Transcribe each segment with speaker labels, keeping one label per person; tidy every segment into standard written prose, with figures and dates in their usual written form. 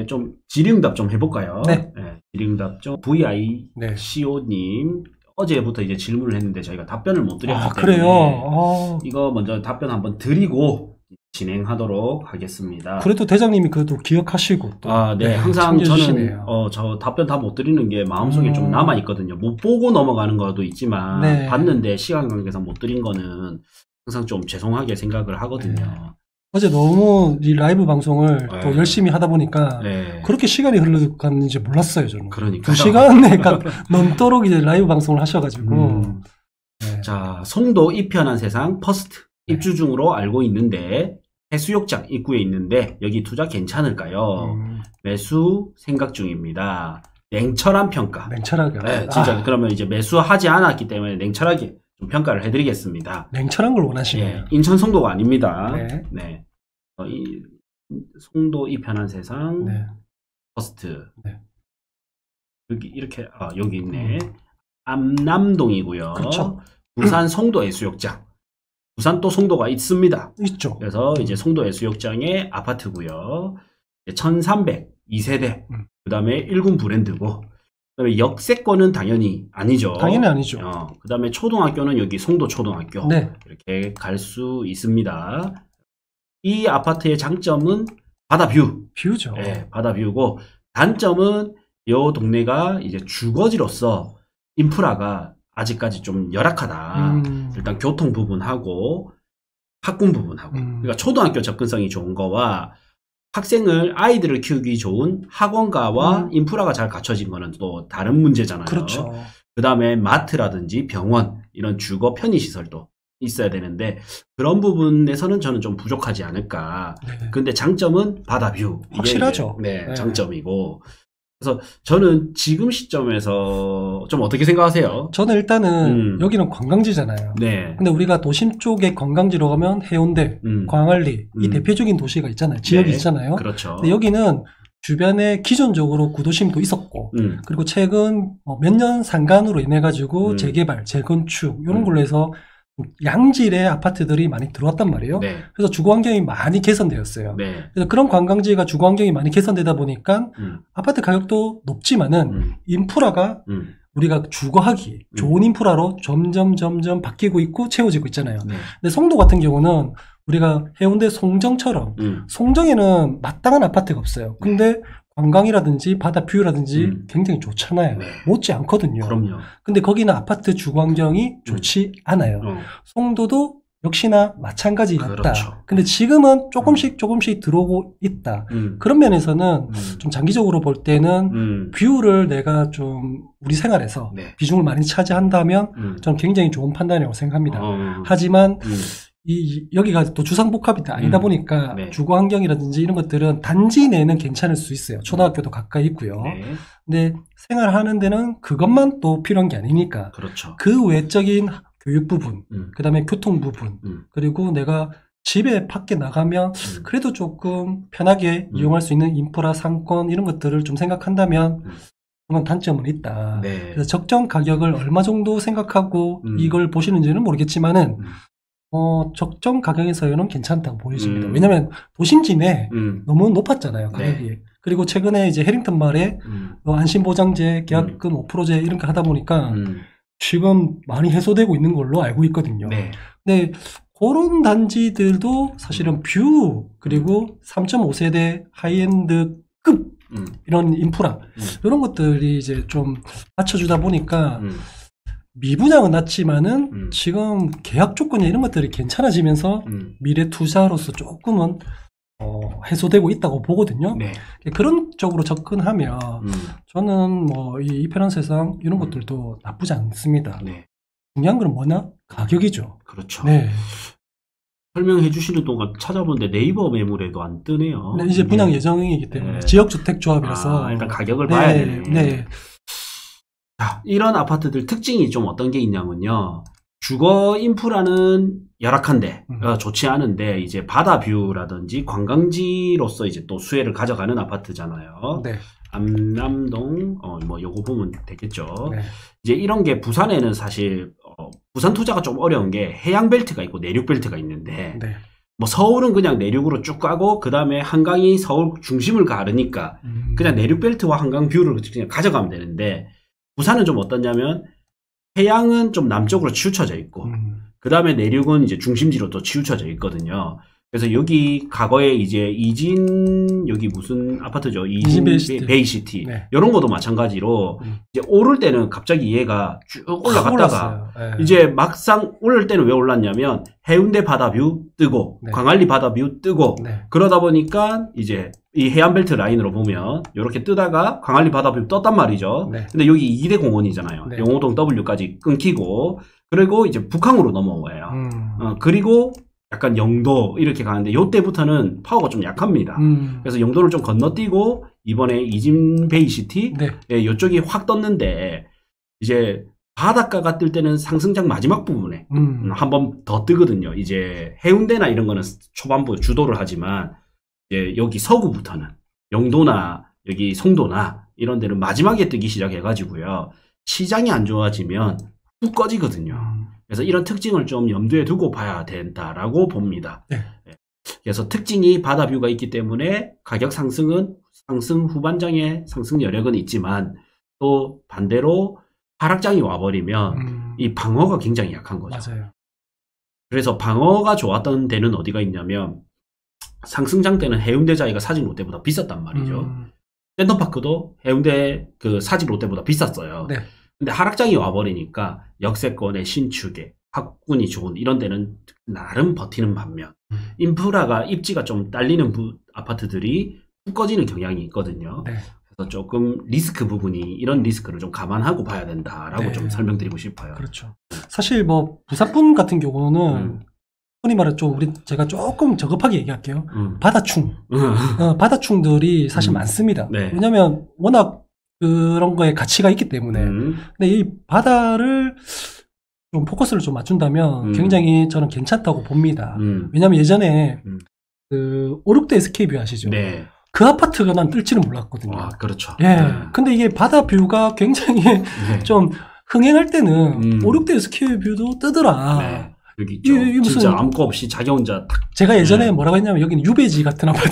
Speaker 1: 좀 질의응답 좀 해볼까요?
Speaker 2: 네.
Speaker 1: 네, 질의응답 좀 VICO님 어제부터 이제 질문을 했는데 저희가 답변을 못 드렸기 때문에
Speaker 2: 그래요?
Speaker 1: 이거 먼저 답변 한번 드리고 진행하도록 하겠습니다.
Speaker 2: 그래도 대장님이 그것도 기억하시고 또.
Speaker 1: 네. 항상 저는 저 답변 다 못 드리는 게 마음속에 좀 남아 있거든요. 못 보고 넘어가는 것도 있지만
Speaker 2: 네.
Speaker 1: 봤는데 시간 관계상 못 드린 거는 항상 좀 죄송하게 생각을 하거든요.
Speaker 2: 네. 어제 너무 이 라이브 방송을 또 열심히 하다 보니까 그렇게 시간이 흘러갔는지 몰랐어요, 저는.
Speaker 1: 그러니까
Speaker 2: 2시간에 넘도록 이제 라이브 방송을 하셔가지고.
Speaker 1: 자, 송도 이편한 세상 퍼스트 입주 중으로 알고 있는데 해수욕장 입구에 있는데 여기 투자 괜찮을까요? 매수 생각 중입니다. 냉철한 평가.
Speaker 2: 냉철하게.
Speaker 1: 네, 진짜 그러면 이제 매수하지 않았기 때문에 냉철하게 좀 평가를 해드리겠습니다.
Speaker 2: 냉철한 걸 원하시네요.
Speaker 1: 인천 송도가 아닙니다.
Speaker 2: 네.
Speaker 1: 송도 이편한 세상 퍼스트. 여기 이렇게 여기 있네. 암남동이고요.
Speaker 2: 그렇죠.
Speaker 1: 부산 송도 해수욕장. 부산 또 송도가 있습니다.
Speaker 2: 있죠.
Speaker 1: 그래서 이제 송도 해수욕장의 아파트고요. 1300 2세대. 그 다음에 1군 브랜드고. 그 다음에 역세권은 당연히 아니죠.
Speaker 2: 당연히 아니죠.
Speaker 1: 그 다음에 초등학교는 여기 송도 초등학교.
Speaker 2: 네.
Speaker 1: 이렇게 갈 수 있습니다. 이 아파트의 장점은 바다뷰.
Speaker 2: 뷰죠.
Speaker 1: 네, 바다뷰고, 단점은 이 동네가 이제 주거지로서 인프라가 아직까지 좀 열악하다. 일단 교통 부분하고 학군 부분하고. 그러니까 초등학교 접근성이 좋은 거와 아이들을 키우기 좋은 학원가와 인프라가 잘 갖춰진 거는 또 다른 문제잖아요.
Speaker 2: 그렇죠.
Speaker 1: 그 다음에 마트라든지 병원, 이런 주거 편의시설도 있어야 되는데 그런 부분에서는 저는 좀 부족하지 않을까. 근데 장점은 바다뷰.
Speaker 2: 확실하죠.
Speaker 1: 이게 장점이고. 그래서 저는 지금 시점에서 좀 어떻게 생각하세요?
Speaker 2: 저는 일단은 여기는 관광지잖아요.
Speaker 1: 네.
Speaker 2: 근데 우리가 도심 쪽에 관광지로 가면 해운대, 광안리 이 대표적인 도시가 있잖아요. 지역이 있잖아요.
Speaker 1: 그렇죠.
Speaker 2: 근데 여기는 주변에 기존적으로 구도심도 있었고 그리고 최근 몇 년 상간으로 인해 가지고 재개발, 재건축 이런 걸로 해서 양질의 아파트들이 많이 들어왔단 말이에요. 그래서 주거 환경이 많이 개선되었어요. 그래서 그런 관광지가 주거 환경이 많이 개선되다 보니까 아파트 가격도 높지만은 인프라가 우리가 주거하기 좋은 인프라로 점점 바뀌고 있고 채워지고 있잖아요. 근데 송도 같은 경우는 우리가 해운대 송정처럼 송정에는 마땅한 아파트가 없어요. 근데 관광이라든지 바다 뷰라든지 굉장히 좋잖아요. 못지 않거든요.
Speaker 1: 그럼요.
Speaker 2: 근데 거기는 아파트 주거 환경이 좋지 않아요. 송도도 역시나 마찬가지였다.
Speaker 1: 그렇죠.
Speaker 2: 근데 지금은 조금씩 들어오고 있다. 그런 면에서는 좀 장기적으로 볼 때는 뷰를 내가 좀 우리 생활에서 비중을 많이 차지한다면 저는 굉장히 좋은 판단이라고 생각합니다. 하지만 여기가 또 주상복합이 아니다 보니까 주거 환경이라든지 이런 것들은 단지 내는 괜찮을 수 있어요. 초등학교도 가까이 있고요. 근데 생활하는 데는 그것만 또 필요한 게 아니니까.
Speaker 1: 그렇죠.
Speaker 2: 그 외적인 교육 부분, 그 다음에 교통 부분, 그리고 내가 집에 밖에 나가면 그래도 조금 편하게 이용할 수 있는 인프라, 상권 이런 것들을 좀 생각한다면 그런 단점은 있다. 그래서 적정 가격을 얼마 정도 생각하고 이걸 보시는지는 모르겠지만은 적정 가격에서는 괜찮다고 보여집니다. 왜냐면 도심지내 너무 높았잖아요, 가격이. 그리고 최근에 이제 해링턴 마을에 안심보장제, 계약금 5%제 이런 거 하다 보니까 지금 많이 해소되고 있는 걸로 알고 있거든요. 근데 그런 단지들도 사실은 뷰, 그리고 3.5세대 하이엔드급 이런 인프라 이런 것들이 이제 좀 받쳐주다 보니까 미분양은 낮지만은 지금 계약 조건이 이런 것들이 괜찮아지면서 미래 투자로서 조금은 해소되고 있다고 보거든요. 그런 쪽으로 접근하면 저는 뭐 이 이편한 세상 이런 것들도 나쁘지 않습니다. 중요한 건 뭐냐? 가격이죠.
Speaker 1: 그렇죠. 설명해 주시는 동안 찾아보는데 네이버 매물에도 안 뜨네요.
Speaker 2: 이제 분양 예정이기 때문에 지역주택조합이라서
Speaker 1: 일단 가격을 봐야 되네. 자, 이런 아파트들 특징이 좀 어떤 게 있냐면요. 주거 인프라는 열악한데, 좋지 않은데, 이제 바다뷰라든지 관광지로서 이제 또 수혜를 가져가는 아파트잖아요. 암남동, 뭐, 요거 보면 되겠죠. 이제 이런 게 부산에는 사실, 부산 투자가 좀 어려운 게 해양벨트가 있고 내륙벨트가 있는데, 뭐 서울은 그냥 내륙으로 쭉 가고 그 다음에 한강이 서울 중심을 가르니까 그냥 내륙 벨트와 한강 뷰를 그냥 가져가면 되는데 부산은 좀 어떠냐면 해양은 좀 남쪽으로 치우쳐져 있고 그 다음에 내륙은 이제 중심지로 또 치우쳐져 있거든요. 그래서 여기 과거에 이제 이진 여기 무슨 아파트죠? 이진 베이시티 네. 이런 것도 마찬가지로 이제 오를 때는 갑자기 얘가 쭉 올라갔다가 네. 이제 막상 오를 때는 왜 올랐냐면 해운대 바다뷰 뜨고 네. 광안리 바다뷰 뜨고 네. 그러다 보니까 이제 이 해안벨트 라인으로 보면 이렇게 뜨다가 광안리 바다뷰 떴단 말이죠. 네. 근데 여기 2대 공원이잖아요. 네. 용호동 W까지 끊기고 그리고 이제 북항으로 넘어온 거예요. 그리고 약간 영도 이렇게 가는데 요때부터는 파워가 좀 약합니다. 그래서 영도를 좀 건너뛰고 이번에 이진 베이시티 네. 예, 이쪽이 확 떴는데 이제 바닷가가 뜰 때는 상승장 마지막 부분에 한 번 더 뜨거든요. 이제 해운대나 이런 거는 초반부 주도를 하지만 이제 여기 서구부터는 영도나 여기 송도나 이런 데는 마지막에 뜨기 시작해가지고요. 시장이 안 좋아지면 훅 꺼지거든요. 그래서 이런 특징을 좀 염두에 두고 봐야 된다라고 봅니다. 네. 그래서 특징이 바다뷰가 있기 때문에 가격 상승은 상승 후반장에 상승 여력은 있지만 또 반대로 하락장이 와버리면 이 방어가 굉장히 약한 거죠.
Speaker 2: 맞아요.
Speaker 1: 그래서 방어가 좋았던 데는 어디가 있냐면 상승장 때는 해운대 자리가 사직 롯데보다 비쌌단 말이죠. 센터파크도 해운대 그 사직 롯데보다 비쌌어요. 네. 근데 하락장이 와버리니까 역세권의 신축에 학군이 좋은 이런 데는 나름 버티는 반면 인프라가 입지가 좀 딸리는 아파트들이 훅 꺼지는 경향이 있거든요. 네. 그래서 조금 리스크 부분이 이런 리스크를 좀 감안하고 봐야 된다라고 네. 좀 설명드리고 싶어요.
Speaker 2: 그렇죠. 사실 뭐 부산분 같은 경우는 흔히 말해 제가 조금 저급하게 얘기할게요. 바다충. 바다충들이 사실 많습니다. 네. 왜냐면 워낙 그런 거에 가치가 있기 때문에. 근데 이 바다를 좀 포커스를 좀 맞춘다면 굉장히 저는 괜찮다고 봅니다. 왜냐면 예전에 그 5, 6대 SK뷰 아시죠? 네. 그 아파트가 난 뜰지는 몰랐거든요.
Speaker 1: 아, 그렇죠.
Speaker 2: 예. 네. 근데 이게 바다 뷰가 굉장히 네. 좀 흥행할 때는 5, 6대 SK뷰도 뜨더라. 네.
Speaker 1: 여기 있죠. 이 무슨 진짜 아무 거 없이 자기 혼자 탁.
Speaker 2: 제가 예전에 뭐라고 했냐면 여기는 유배지 같은 아파트.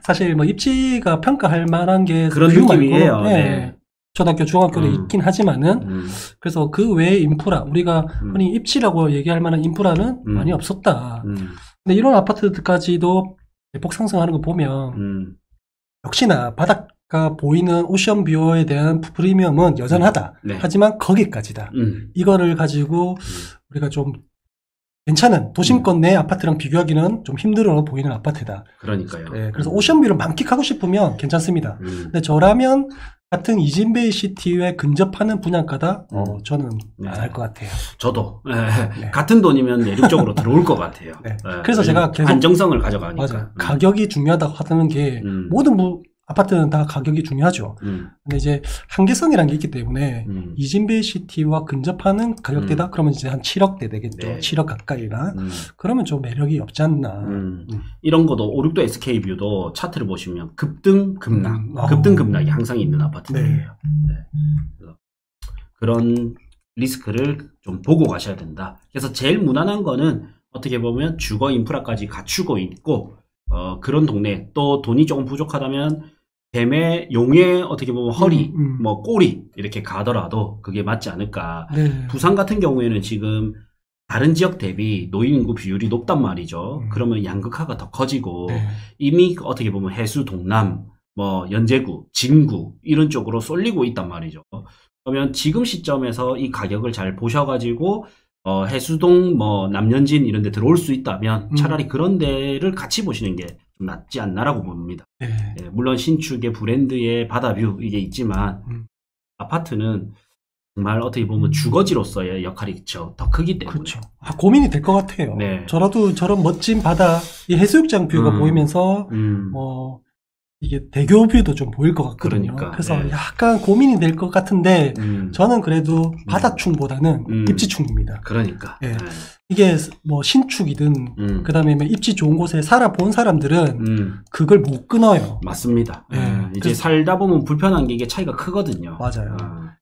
Speaker 2: 사실 뭐 입지가 평가할 만한 게
Speaker 1: 그런 느낌이에요. 네.
Speaker 2: 네. 초등학교, 중학교도 있긴 하지만은 그래서 그 외의 인프라 우리가 흔히 입지라고 얘기할 만한 인프라는 많이 없었다. 근데 이런 아파트까지도 대폭 상승하는 거 보면 역시나 바닷가 보이는 오션뷰어에 대한 프리미엄은 여전하다. 네. 하지만 거기까지다. 이거를 가지고 우리가 좀 괜찮은 도심권 내 아파트랑 비교하기는 좀 힘들어 보이는 아파트다.
Speaker 1: 그러니까요.
Speaker 2: 네, 그래서 오션뷰를 만끽하고 싶으면 괜찮습니다. 근데 저라면 같은 이진베이 시티에 근접하는 분양가다? 저는 안 할 것 같아요.
Speaker 1: 저도 네. 같은 돈이면 내륙 쪽으로 들어올 것 같아요.
Speaker 2: 네. 그래서 제가 계속
Speaker 1: 안정성을 가져가니까.
Speaker 2: 맞아요. 가격이 중요하다고 하는 게 모든 아파트는 다 가격이 중요하죠. 근데 이제 한계성이라는 게 있기 때문에 이진베이 시티와 근접하는 가격대다? 그러면 이제 한 7억대 되겠죠. 네. 7억 가까이나. 그러면 좀 매력이 없지 않나.
Speaker 1: 이런 것도 5, 6도 SK뷰도 차트를 보시면 급등, 급락. 급등, 급락이 항상 있는 아파트들이에요. 네. 네. 그런 리스크를 좀 보고 가셔야 된다. 그래서 제일 무난한 거는 어떻게 보면 주거 인프라까지 갖추고 있고 그런 동네 또 돈이 조금 부족하다면 뱀의 용의 어떻게 보면 허리 뭐 꼬리 이렇게 가더라도 그게 맞지 않을까. 네. 부산 같은 경우에는 지금 다른 지역 대비 노인 인구 비율이 높단 말이죠. 그러면 양극화가 더 커지고 네. 이미 어떻게 보면 해수 동남 뭐 연제구 진구 이런 쪽으로 쏠리고 있단 말이죠. 그러면 지금 시점에서 이 가격을 잘 보셔가지고 해수동 뭐 남연진 이런 데 들어올 수 있다면 차라리 그런 데를 같이 보시는 게 좀 낫지 않나라고 봅니다. 네. 네, 물론 신축의 브랜드의 바다뷰 이게 있지만 아파트는 정말 어떻게 보면 주거지로서의 역할이 더 크기 때문에
Speaker 2: 그렇죠. 고민이 될 것 같아요. 네. 저라도 저런 멋진 바다 이 해수욕장 뷰가 보이면서 이게 대교 뷰도 좀 보일 것 같거든요. 그러니까, 그래서 네. 약간 고민이 될 것 같은데 저는 그래도 바다충보다는 입지충입니다.
Speaker 1: 그러니까
Speaker 2: 네. 이게 뭐 신축이든 그다음에 입지 좋은 곳에 살아본 사람들은 그걸 못 끊어요.
Speaker 1: 맞습니다. 네. 이제 살다 보면 불편한 게 이게 차이가 크거든요.
Speaker 2: 맞아요.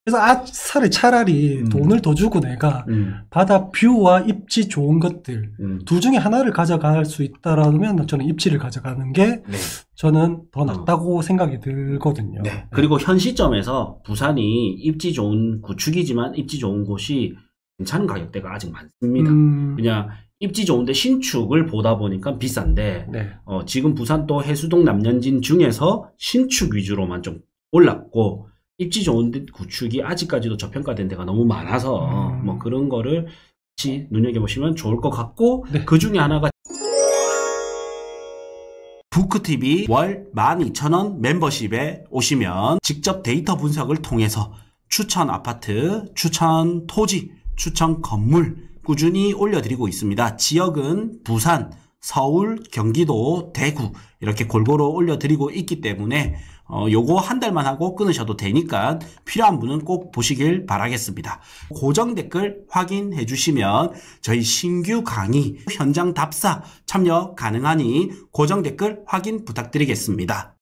Speaker 2: 그래서 차라리 돈을 더 주고 내가 바다 뷰와 입지 좋은 것들 둘 중에 하나를 가져갈 수 있다라면 저는 입지를 가져가는 게 네. 저는 더 낫다고 생각이 들거든요.
Speaker 1: 네. 그리고 현 시점에서 부산이 입지 좋은 구축이지만 입지 좋은 곳이 괜찮은 가격대가 아직 많습니다. 그냥 입지 좋은데 신축을 보다 보니까 비싼데 네. 지금 부산 또 해수동 남년진 중에서 신축 위주로만 좀 올랐고 입지 좋은데 구축이 아직까지도 저평가된 데가 너무 많아서 뭐 그런 거를 같이 눈여겨보시면 좋을 것 같고 네. 그 중에 하나가 부크TV 월 12,000원 멤버십에 오시면 직접 데이터 분석을 통해서 추천 아파트, 추천 토지, 추천 건물 꾸준히 올려드리고 있습니다. 지역은 부산, 서울, 경기도, 대구 이렇게 골고루 올려드리고 있기 때문에 요거 한 달만 하고 끊으셔도 되니까 필요한 분은 꼭 보시길 바라겠습니다. 고정 댓글 확인해 주시면 저희 신규 강의 현장 답사 참여 가능하니 고정 댓글 확인 부탁드리겠습니다.